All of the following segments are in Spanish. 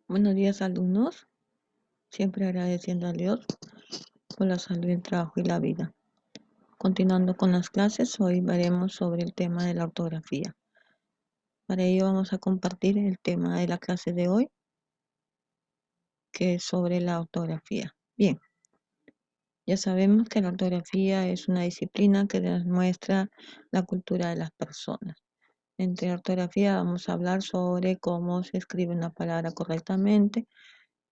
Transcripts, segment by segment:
Buenos días, alumnos. Siempre agradeciendo a Dios por la salud, el trabajo y la vida. Continuando con las clases, hoy veremos sobre el tema de la ortografía. Para ello vamos a compartir el tema de la clase de hoy, que es sobre la ortografía. Bien, ya sabemos que la ortografía es una disciplina que demuestra la cultura de las personas. Entre ortografía vamos a hablar sobre cómo se escribe una palabra correctamente,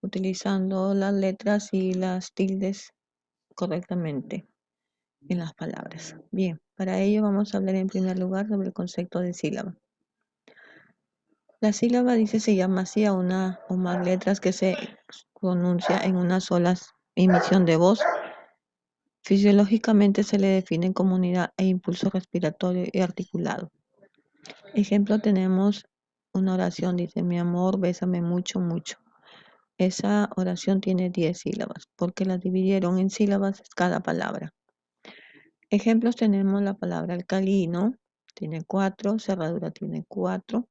utilizando las letras y las tildes correctamente en las palabras. Bien, para ello vamos a hablar en primer lugar sobre el concepto de sílaba. La sílaba se llama así a una o más letras que se pronuncia en una sola emisión de voz. Fisiológicamente se le define como unidad e impulso respiratorio y articulado. Ejemplo, tenemos una oración, dice: mi amor, bésame mucho, mucho. Esa oración tiene 10 sílabas, porque la dividieron en sílabas cada palabra. Ejemplos tenemos la palabra alcalino, tiene 4, cerradura tiene 4,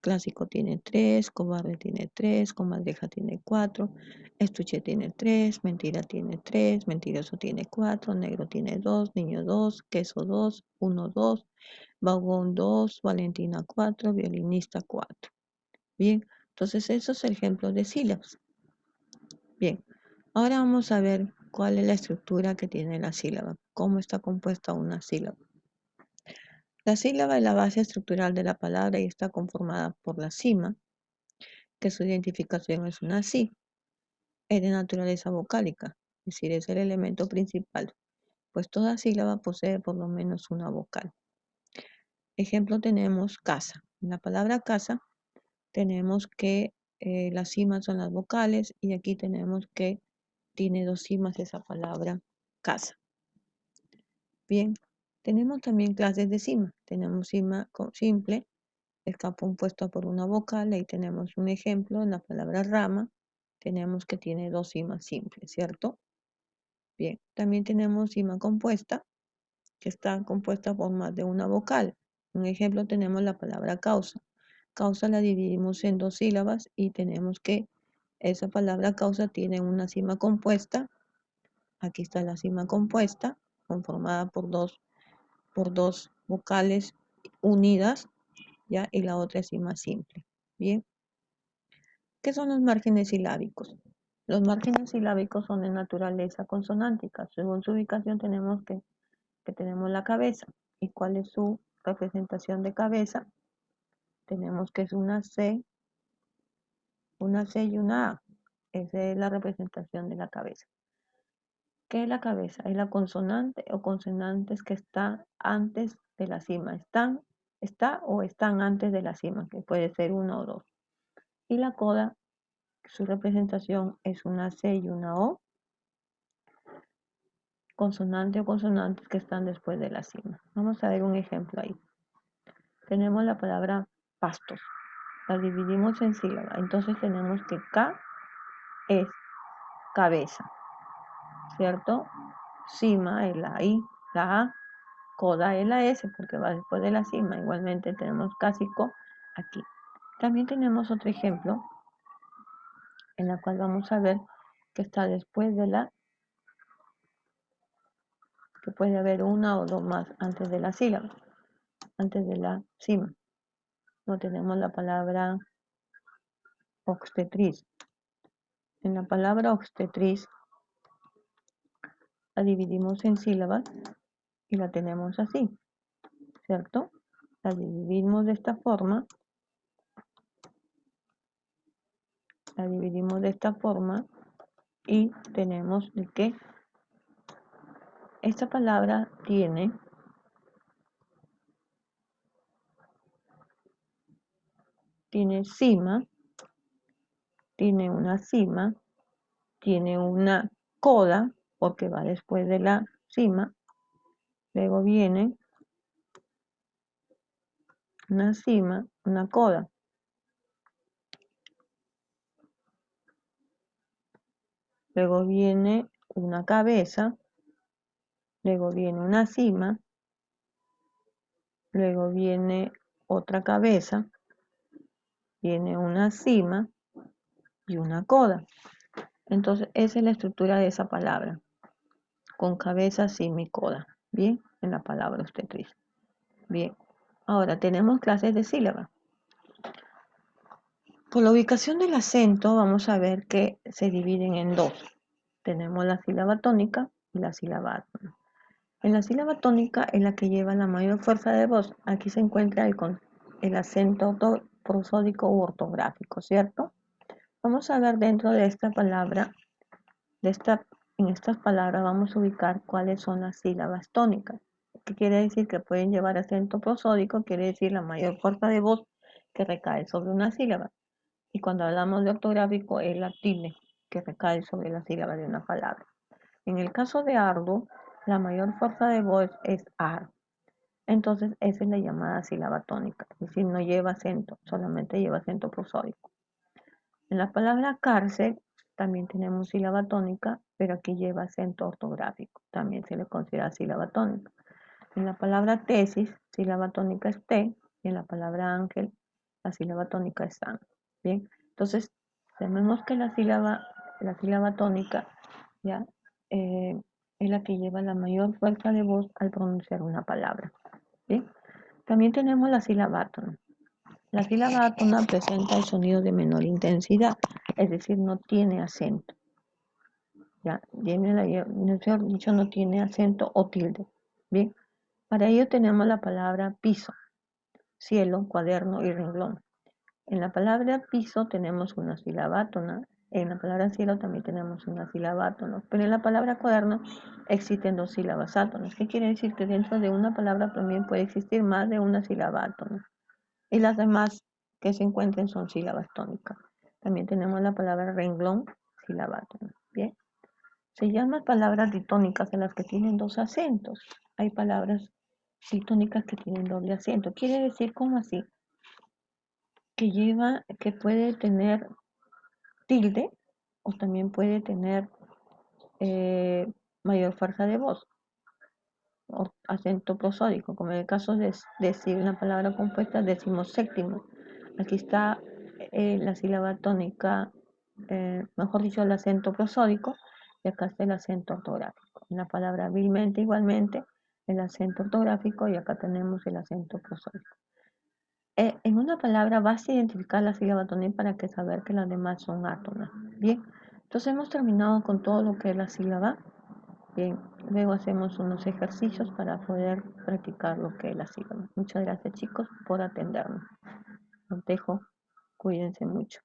clásico tiene 3, cobarde tiene 3, comadreja tiene 4, estuche tiene 3, mentira tiene 3, mentiroso tiene 4, negro tiene 2, niño 2, queso 2, 1, 2, vagón 2, Valentina 4, violinista 4. Bien, entonces esos son ejemplos de sílabas. Bien, ahora vamos a ver cuál es la estructura que tiene la sílaba, cómo está compuesta una sílaba. La sílaba es la base estructural de la palabra y está conformada por la cima, que su identificación es una sí, es de naturaleza vocálica, es decir, es el elemento principal, pues toda sílaba posee por lo menos una vocal. Ejemplo, tenemos casa. En la palabra casa tenemos que las cimas son las vocales y aquí tenemos que tiene 2 cimas esa palabra casa. Bien, tenemos también clases de cima. Tenemos cima simple, está compuesta por una vocal. Ahí tenemos un ejemplo en la palabra rama. Tenemos que tiene 2 cimas simples, ¿cierto? Bien, también tenemos cima compuesta, que está compuesta por más de una vocal. Un ejemplo tenemos la palabra causa. Causa la dividimos en 2 sílabas y tenemos que esa palabra causa tiene una cima compuesta. Aquí está la cima compuesta, conformada por dos vocales unidas, ¿ya? Y la otra es cima simple. Bien. ¿Qué son los márgenes silábicos? Los márgenes silábicos son de naturaleza consonántica. Según su ubicación tenemos que tenemos la cabeza. ¿Y cuál es su representación de cabeza? Tenemos que es una C y una A. Esa es la representación de la cabeza. ¿Qué es la cabeza? Es la consonante o consonantes que está antes de la cima. Está o están antes de la cima, que puede ser uno o dos. Y la coda, su representación es una C y una O, consonante o consonantes que están después de la cima. Vamos a ver un ejemplo ahí. Tenemos la palabra pastos. La dividimos en sílabas. Entonces tenemos que K es cabeza, ¿cierto? Cima es la I, la A. Coda es la S porque va después de la cima. Igualmente tenemos cásico aquí. También tenemos otro ejemplo en la cual vamos a ver que está después de la, que puede haber una o dos más antes de la sílaba, antes de la cima. No tenemos la palabra obstetriz. En la palabra obstetriz la dividimos en sílabas y la tenemos así, ¿cierto? La dividimos de esta forma. La dividimos de esta forma y tenemos el que esta palabra tiene cima, tiene una cima, tiene una coda, porque va después de la cima, luego viene una cima, una coda. Luego viene una cabeza, luego viene una cima, luego viene otra cabeza, viene una cima, y una coda. Entonces, esa es la estructura de esa palabra, con cabeza, coda. Bien, en la palabra obstetriz. Bien, ahora tenemos clases de sílabas. Por la ubicación del acento, vamos a ver que se dividen en dos. Tenemos la sílaba tónica y la sílaba átona. En la sílaba tónica es la que lleva la mayor fuerza de voz. Aquí se encuentra el acento prosódico u ortográfico, ¿cierto? Vamos a ver dentro de esta palabra, en estas palabras vamos a ubicar cuáles son las sílabas tónicas. ¿Qué quiere decir? Que pueden llevar acento prosódico, quiere decir la mayor fuerza de voz que recae sobre una sílaba. Y cuando hablamos de ortográfico es la tilde que recae sobre la sílaba de una palabra. En el caso de arduo, la mayor fuerza de voz es ar. Entonces, esa es la llamada sílaba tónica, es decir, no lleva acento, solamente lleva acento prosódico. En la palabra cárcel también tenemos sílaba tónica, pero aquí lleva acento ortográfico, también se le considera sílaba tónica. En la palabra tesis, sílaba tónica es T, y en la palabra ángel, la sílaba tónica es san. Bien, entonces, tenemos que la sílaba tónica, ¿ya? Es la que lleva la mayor fuerza de voz al pronunciar una palabra. ¿Bien? También tenemos la sílaba átona. La sílaba átona presenta el sonido de menor intensidad, es decir, no tiene acento. ¿Ya? Mejor dicho, no tiene acento o tilde. Bien, para ello tenemos la palabra piso, cielo, cuaderno y renglón. En la palabra piso tenemos una sílaba átona, en la palabra cielo también tenemos una sílaba átona, pero en la palabra cuaderno existen dos sílabas átonas. ¿Qué quiere decir? Que dentro de una palabra también puede existir más de una sílaba átona. Y las demás que se encuentren son sílabas tónicas. También tenemos la palabra renglón, sílaba átona. Bien. Se llaman palabras ditónicas en las que tienen dos acentos. Hay palabras ditónicas que tienen doble acento. Quiere decir, ¿cómo así? Que puede tener tilde o también puede tener mayor fuerza de voz o acento prosódico, como en el caso de decir una palabra compuesta decimoséptimo. Aquí está la sílaba tónica, mejor dicho, el acento prosódico, y acá está el acento ortográfico. En la palabra vilmente igualmente el acento ortográfico y acá tenemos el acento prosódico. En una palabra vas a identificar la sílaba tónica para que saber que las demás son átonas. Bien, entonces hemos terminado con todo lo que es la sílaba. Bien, luego hacemos unos ejercicios para poder practicar lo que es la sílaba. Muchas gracias chicos por atendernos. Los dejo, cuídense mucho.